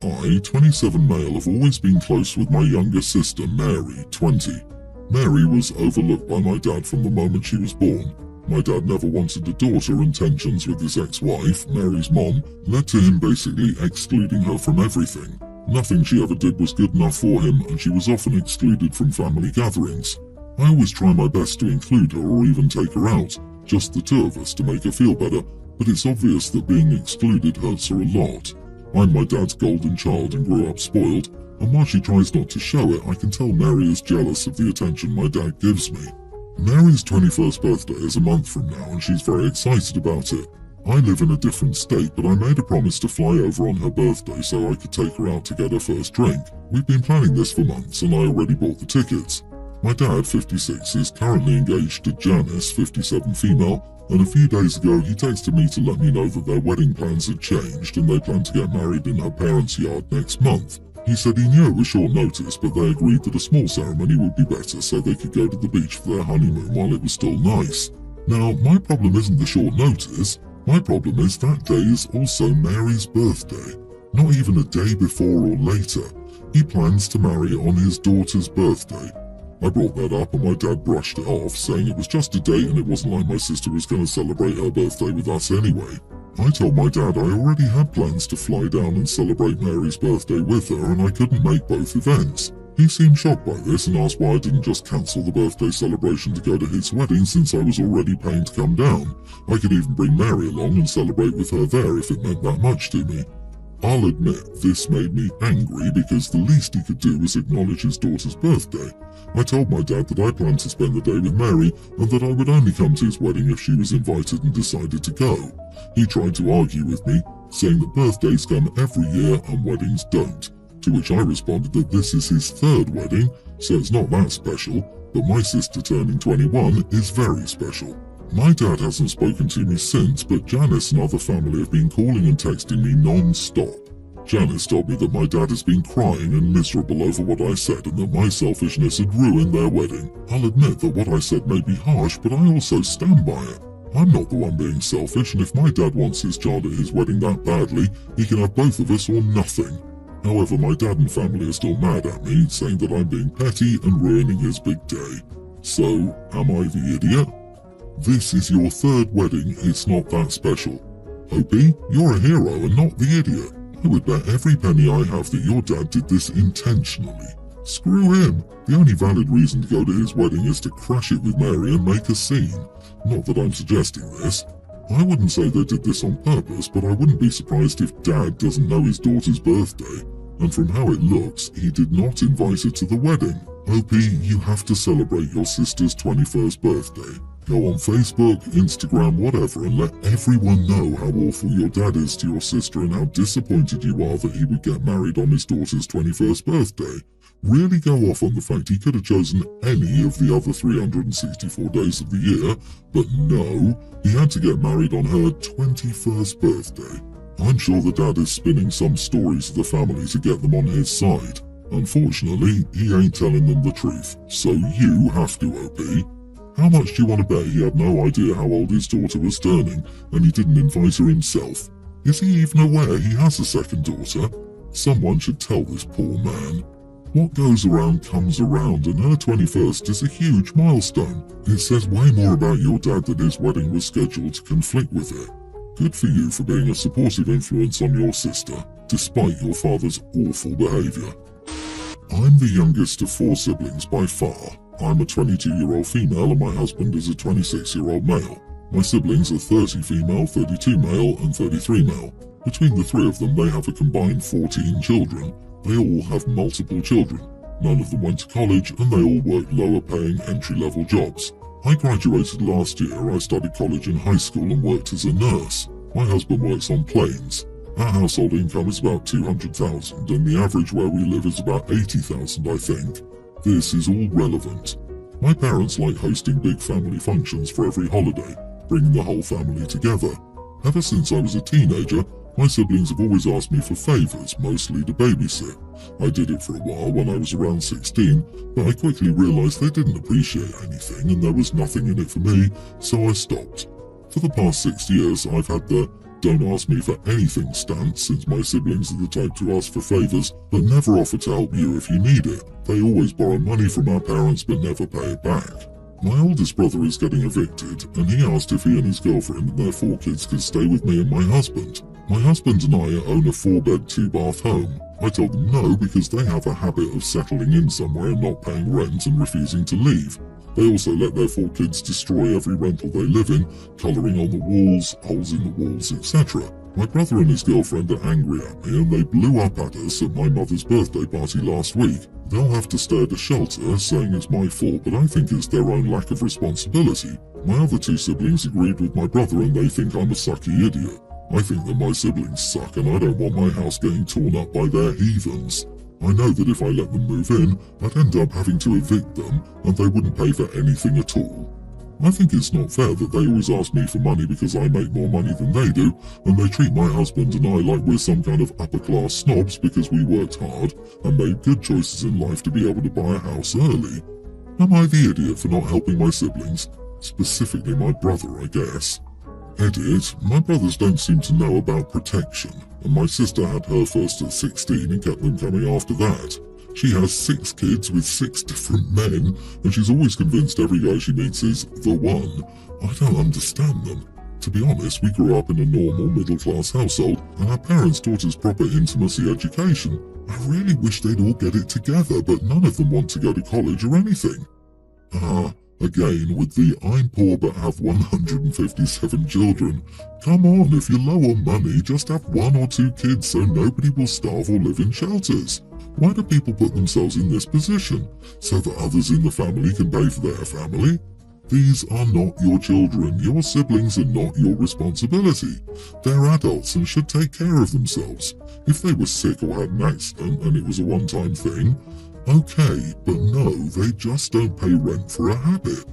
I, 27 male, have always been close with my younger sister, Mary, 20. Mary was overlooked by my dad from the moment she was born. My dad never wanted a daughter, and tensions with his ex-wife, Mary's mom, led to him basically excluding her from everything. Nothing she ever did was good enough for him, and she was often excluded from family gatherings. I always try my best to include her or even take her out, just the two of us, to make her feel better, but it's obvious that being excluded hurts her a lot. I'm my dad's golden child and grew up spoiled, and while she tries not to show it, I can tell Mary is jealous of the attention my dad gives me. Mary's 21st birthday is a month from now, and she's very excited about it. I live in a different state, but I made a promise to fly over on her birthday so I could take her out to get her first drink. We've been planning this for months, and I already bought the tickets. My dad, 56, is currently engaged to Janice, 57 female, and a few days ago he texted me to let me know that their wedding plans had changed and they plan to get married in her parents' yard next month. He said he knew it was short notice, but they agreed that a small ceremony would be better so they could go to the beach for their honeymoon while it was still nice. Now, my problem isn't the short notice. My problem is that day is also Mary's birthday. Not even a day before or later. He plans to marry on his daughter's birthday. I brought that up and my dad brushed it off, saying it was just a date and it wasn't like my sister was going to celebrate her birthday with us anyway. I told my dad I already had plans to fly down and celebrate Mary's birthday with her, and I couldn't make both events. He seemed shocked by this and asked why I didn't just cancel the birthday celebration to go to his wedding, since I was already paying to come down. I could even bring Mary along and celebrate with her there if it meant that much to me. I'll admit, this made me angry because the least he could do was acknowledge his daughter's birthday. I told my dad that I planned to spend the day with Mary and that I would only come to his wedding if she was invited and decided to go. He tried to argue with me, saying that birthdays come every year and weddings don't, to which I responded that this is his third wedding, so it's not that special, but my sister turning 21 is very special. My dad hasn't spoken to me since, but Janice and other family have been calling and texting me non-stop. Janice told me that my dad has been crying and miserable over what I said and that my selfishness had ruined their wedding. I'll admit that what I said may be harsh, but I also stand by it. I'm not the one being selfish, and if my dad wants his child at his wedding that badly, he can have both of us or nothing. However, my dad and family are still mad at me, saying that I'm being petty and ruining his big day. So, am I the idiot? This is your third wedding, it's not that special. Opie, you're a hero and not the idiot. I would bet every penny I have that your dad did this intentionally. Screw him. The only valid reason to go to his wedding is to crash it with Mary and make a scene. Not that I'm suggesting this. I wouldn't say they did this on purpose, but I wouldn't be surprised if Dad doesn't know his daughter's birthday. And from how it looks, he did not invite her to the wedding. Opie, you have to celebrate your sister's 21st birthday. Go on Facebook, Instagram, whatever, and let everyone know how awful your dad is to your sister and how disappointed you are that he would get married on his daughter's 21st birthday. Really go off on the fact he could have chosen any of the other 364 days of the year, but no, he had to get married on her 21st birthday. I'm sure the dad is spinning some stories of the family to get them on his side. Unfortunately, he ain't telling them the truth, so you have to, OP. How much do you want to bet he had no idea how old his daughter was turning, and he didn't invite her himself? Is he even aware he has a second daughter? Someone should tell this poor man. What goes around comes around, and her 21st is a huge milestone. It says way more about your dad that his wedding was scheduled to conflict with it. Good for you for being a supportive influence on your sister, despite your father's awful behaviour. I'm the youngest of 4 siblings by far. I'm a 22-year-old female and my husband is a 26-year-old male. My siblings are 30 female, 32 male and 33 male. Between the 3 of them, they have a combined 14 children. They all have multiple children. None of them went to college and they all work lower-paying entry-level jobs. I graduated last year. I studied college and high school and worked as a nurse. My husband works on planes. Our household income is about $200,000 and the average where we live is about $80,000, I think. This is all relevant. My parents like hosting big family functions for every holiday, bringing the whole family together. Ever since I was a teenager, my siblings have always asked me for favours, mostly to babysit. I did it for a while when I was around 16, but I quickly realised they didn't appreciate anything and there was nothing in it for me, so I stopped. For the past 6 years, I've had the don't ask me for anything stance, since my siblings are the type to ask for favours, but never offer to help you if you need it. They always borrow money from our parents but never pay it back. My oldest brother is getting evicted, and he asked if he and his girlfriend and their 4 kids could stay with me and my husband. My husband and I own a 4-bed, 2-bath home. I told them no because they have a habit of settling in somewhere and not paying rent and refusing to leave. They also let their 4 kids destroy every rental they live in, colouring on the walls, holes in the walls, etc. My brother and his girlfriend are angry at me and they blew up at us at my mother's birthday party last week. They'll have to stay at a shelter, saying it's my fault, but I think it's their own lack of responsibility. My other 2 siblings agreed with my brother and they think I'm a sucky idiot. I think that my siblings suck and I don't want my house getting torn up by their heathens. I know that if I let them move in, I'd end up having to evict them and they wouldn't pay for anything at all. I think it's not fair that they always ask me for money because I make more money than they do, and they treat my husband and I like we're some kind of upper-class snobs because we worked hard and made good choices in life to be able to buy a house early. Am I the idiot for not helping my siblings? Specifically my brother, I guess. Edit, my brothers don't seem to know about protection, and my sister had her first at 16 and kept them coming after that. She has 6 kids with 6 different men, and she's always convinced every guy she meets is the one. I don't understand them. To be honest, we grew up in a normal middle-class household, and our parents taught us proper intimacy education. I really wish they'd all get it together, but none of them want to go to college or anything. Again, with the I'm poor but have 157 children. Come on, if you're low on money, just have 1 or 2 kids so nobody will starve or live in shelters. Why do people put themselves in this position? So that others in the family can pay for their family? These are not your children. Your siblings are not your responsibility. They're adults and should take care of themselves. If they were sick or had an accident and it was a one-time thing, okay, but no, they just don't pay rent for a habit.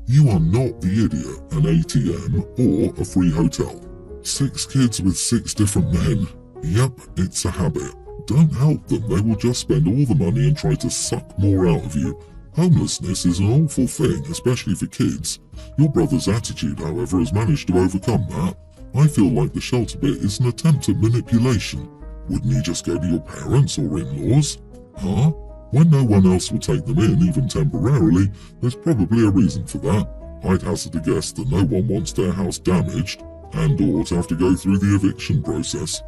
You are not the idiot, an ATM, or a free hotel. 6 kids with 6 different men. Yep, it's a habit. Don't help them, they will just spend all the money and try to suck more out of you. Homelessness is an awful thing, especially for kids. Your brother's attitude, however, has managed to overcome that. I feel like the shelter bit is an attempt at manipulation. Wouldn't you just go to your parents or in-laws? Huh? When no one else will take them in, even temporarily, there's probably a reason for that. I'd hazard a guess that no one wants their house damaged, and or to have to go through the eviction process.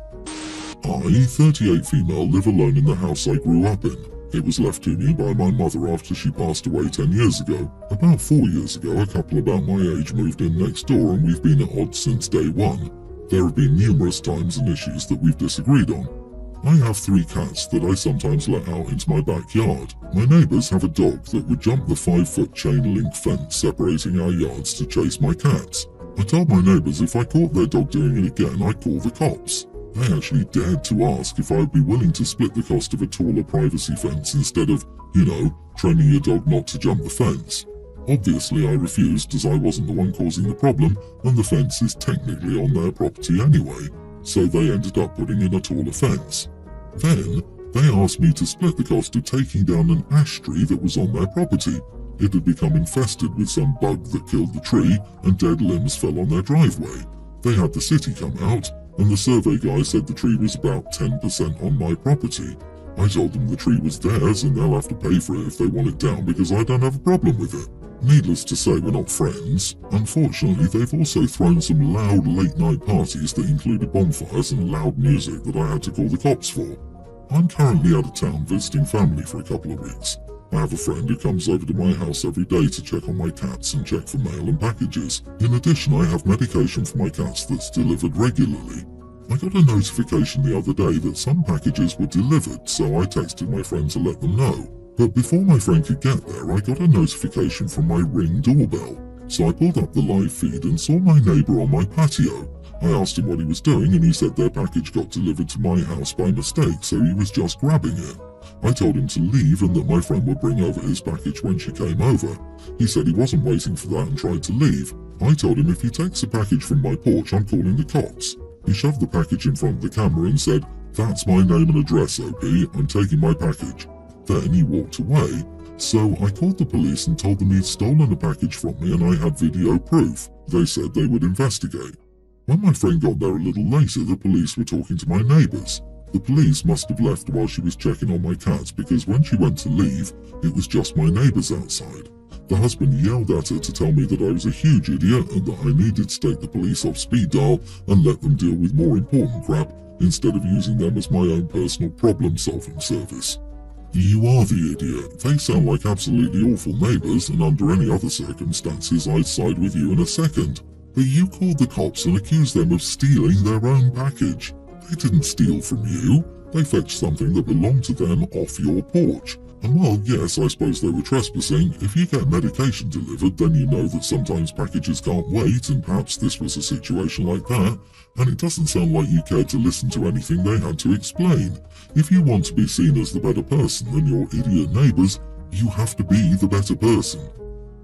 I, 38 female, live alone in the house I grew up in. It was left to me by my mother after she passed away 10 years ago. About 4 years ago, a couple about my age moved in next door and we've been at odds since day one. There have been numerous times and issues that we've disagreed on. I have 3 cats that I sometimes let out into my backyard. My neighbours have a dog that would jump the 5-foot chain-link fence separating our yards to chase my cats. I told my neighbours if I caught their dog doing it again, I'd call the cops. They actually dared to ask if I would be willing to split the cost of a taller privacy fence instead of, training your dog not to jump the fence. Obviously I refused as I wasn't the one causing the problem and the fence is technically on their property anyway, so they ended up putting in a taller fence. Then, they asked me to split the cost of taking down an ash tree that was on their property. It had become infested with some bug that killed the tree and dead limbs fell on their driveway. They had the city come out, and the survey guy said the tree was about 10% on my property. I told them the tree was theirs and they'll have to pay for it if they want it down because I don't have a problem with it. Needless to say, we're not friends. Unfortunately, they've also thrown some loud late-night parties that included bonfires and loud music that I had to call the cops for. I'm currently out of town visiting family for a couple of weeks. I have a friend who comes over to my house every day to check on my cats and check for mail and packages. In addition, I have medication for my cats that's delivered regularly. I got a notification the other day that some packages were delivered, so I texted my friend to let them know. But before my friend could get there, I got a notification from my Ring doorbell. So I pulled up the live feed and saw my neighbour on my patio. I asked him what he was doing and he said their package got delivered to my house by mistake, so he was just grabbing it. I told him to leave and that my friend would bring over his package when she came over. He said he wasn't waiting for that and tried to leave. I told him if he takes a package from my porch, I'm calling the cops. He shoved the package in front of the camera and said, "That's my name and address, OP, I'm taking my package." Then he walked away. So I called the police and told them he'd stolen a package from me and I had video proof. They said they would investigate. When my friend got there a little later, the police were talking to my neighbours. The police must have left while she was checking on my cat because when she went to leave, it was just my neighbours outside. The husband yelled at her to tell me that I was a huge idiot and that I needed to take the police off speed dial and let them deal with more important crap instead of using them as my own personal problem-solving service. You are the idiot. They sound like absolutely awful neighbours, and under any other circumstances I'd side with you in a second. But you called the cops and accused them of stealing their own package. They didn't steal from you. They fetched something that belonged to them off your porch. And while, yes, I suppose they were trespassing, if you get medication delivered, then you know that sometimes packages can't wait, and perhaps this was a situation like that, and it doesn't sound like you cared to listen to anything they had to explain. If you want to be seen as the better person than your idiot neighbours, you have to be the better person.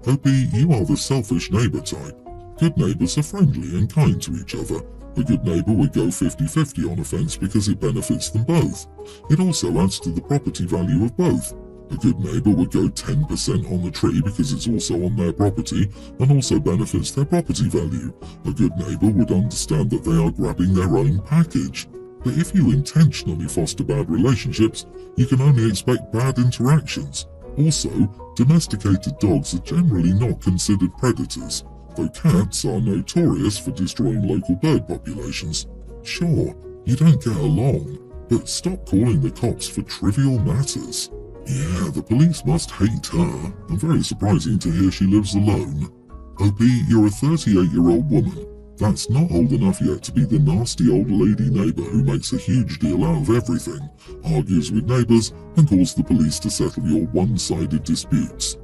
OP, you are the selfish neighbour type. Good neighbours are friendly and kind to each other. A good neighbour would go 50-50 on a fence because it benefits them both. It also adds to the property value of both. A good neighbour would go 10% on the tree because it's also on their property and also benefits their property value. A good neighbour would understand that they are grabbing their own package. But if you intentionally foster bad relationships, you can only expect bad interactions. Also, domesticated dogs are generally not considered predators, though cats are notorious for destroying local bird populations. Sure, you don't get along, but stop calling the cops for trivial matters. Yeah, the police must hate her, and very surprising to hear she lives alone. OP, you're a 38-year-old woman. That's not old enough yet to be the nasty old lady neighbour who makes a huge deal out of everything, argues with neighbours, and calls the police to settle your one-sided disputes.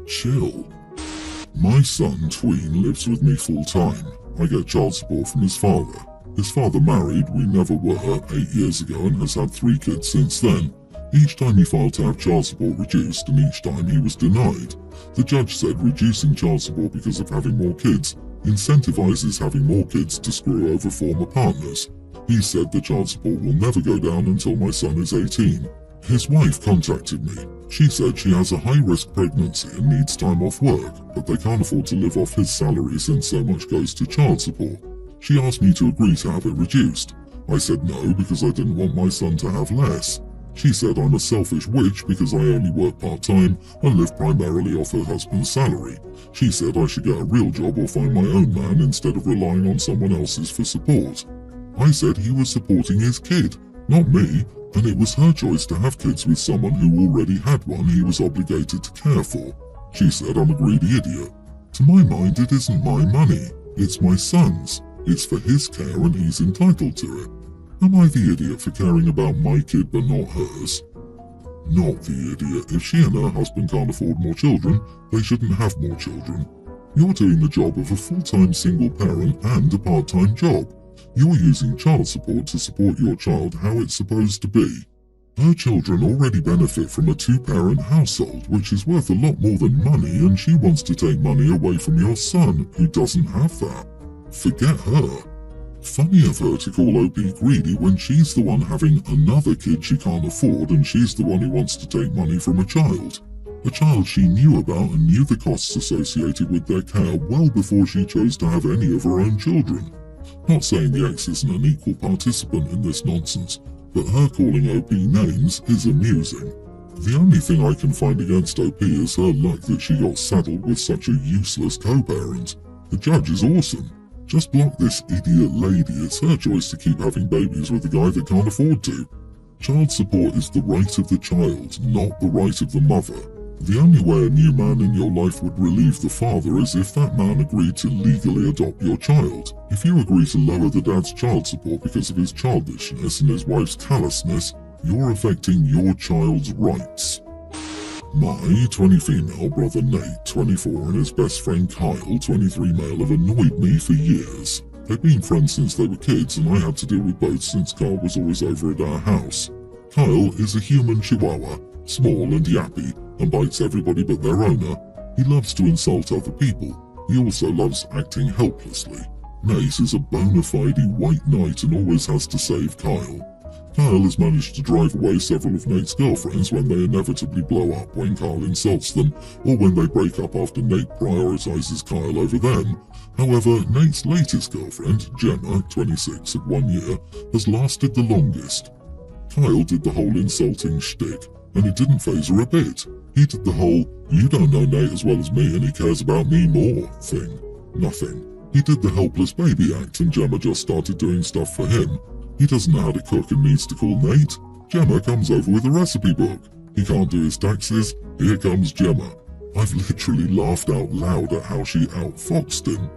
Chill. My son, Tween, lives with me full-time. I get child support from his father. His father married, we never were, 8 years ago and has had 3 kids since then. Each time he filed to have child support reduced and each time he was denied. The judge said reducing child support because of having more kids incentivizes having more kids to screw over former partners. He said the child support will never go down until my son is 18. His wife contacted me. She said she has a high-risk pregnancy and needs time off work, but they can't afford to live off his salary since so much goes to child support. She asked me to agree to have it reduced. I said no because I didn't want my son to have less. She said I'm a selfish witch because I only work part-time and live primarily off her husband's salary. She said I should get a real job or find my own man instead of relying on someone else's for support. I said he was supporting his kid, not me, and it was her choice to have kids with someone who already had one he was obligated to care for. She said I'm a greedy idiot. To my mind, it isn't my money. It's my son's. It's for his care and he's entitled to it. Am I the idiot for caring about my kid but not hers? Not the idiot. If she and her husband can't afford more children, they shouldn't have more children. You're doing the job of a full-time single parent and a part-time job. You're using child support to support your child how it's supposed to be. Her children already benefit from a 2-parent household, which is worth a lot more than money, and she wants to take money away from your son, who doesn't have that. Forget her. Funny of her to call OP greedy when she's the one having another kid she can't afford and she's the one who wants to take money from a child. A child she knew about and knew the costs associated with their care well before she chose to have any of her own children. Not saying the ex isn't an equal participant in this nonsense, but her calling OP names is amusing. The only thing I can find against OP is her luck that she got saddled with such a useless co-parent. The judge is awesome. Just block this idiot lady. It's her choice to keep having babies with a guy that can't afford to. Child support is the right of the child, not the right of the mother. The only way a new man in your life would relieve the father is if that man agreed to legally adopt your child. If you agree to lower the dad's child support because of his childishness and his wife's callousness, you're affecting your child's rights. My 20 female brother Nate, 24, and his best friend Kyle, 23 male, have annoyed me for years. They've been friends since they were kids and I had to deal with both since Kyle was always over at our house. Kyle is a human chihuahua, small and yappy, and bites everybody but their owner. He loves to insult other people. He also loves acting helplessly. Nate is a bona fide white knight and always has to save Kyle. Kyle has managed to drive away several of Nate's girlfriends when they inevitably blow up when Kyle insults them, or when they break up after Nate prioritizes Kyle over them. However, Nate's latest girlfriend, Gemma, 26 of 1 year, has lasted the longest. Kyle did the whole insulting shtick, and it didn't faze her a bit. He did the whole, you don't know Nate as well as me and he cares about me more thing. Nothing. He did the helpless baby act and Gemma just started doing stuff for him. He doesn't know how to cook and needs to call Nate. Gemma comes over with a recipe book. He can't do his taxes. Here comes Gemma. I've literally laughed out loud at how she outfoxed him.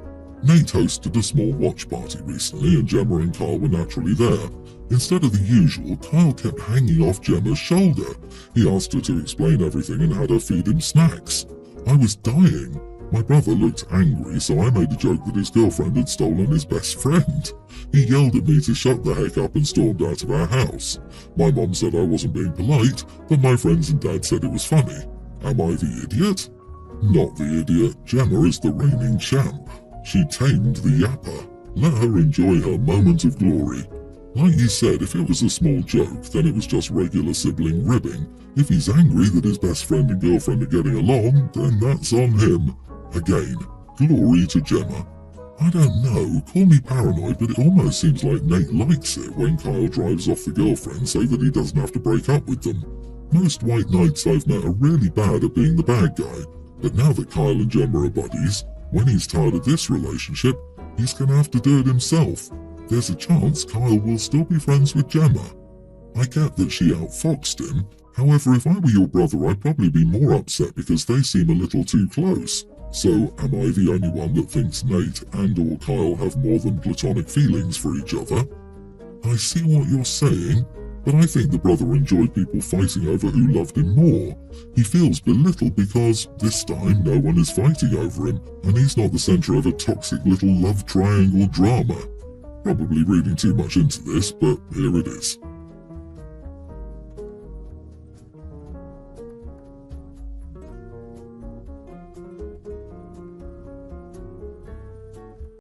Nate hosted a small watch party recently and Gemma and Kyle were naturally there. Instead of the usual, Kyle kept hanging off Gemma's shoulder. He asked her to explain everything and had her feed him snacks. I was dying. My brother looked angry, so I made a joke that his girlfriend had stolen his best friend. He yelled at me to shut the heck up and stormed out of our house. My mom said I wasn't being polite, but my friends and dad said it was funny. Am I the idiot? Not the idiot. Gemma is the reigning champ. She tamed the yapper. Let her enjoy her moment of glory. Like you said, if it was a small joke, then it was just regular sibling ribbing. If he's angry that his best friend and girlfriend are getting along, then that's on him. Again, glory to Gemma. I don't know, call me paranoid, but it almost seems like Nate likes it when Kyle drives off the girlfriend so that he doesn't have to break up with them. Most white knights I've met are really bad at being the bad guy, but now that Kyle and Gemma are buddies, when he's tired of this relationship, he's gonna have to do it himself. There's a chance Kyle will still be friends with Gemma. I get that she outfoxed him, however if I were your brother I'd probably be more upset because they seem a little too close. So, am I the only one that thinks Nate and or Kyle have more than platonic feelings for each other? I see what you're saying, but I think the brother enjoyed people fighting over who loved him more. He feels belittled because, this time, no one is fighting over him, and he's not the centre of a toxic little love triangle drama. Probably reading too much into this, but here it is.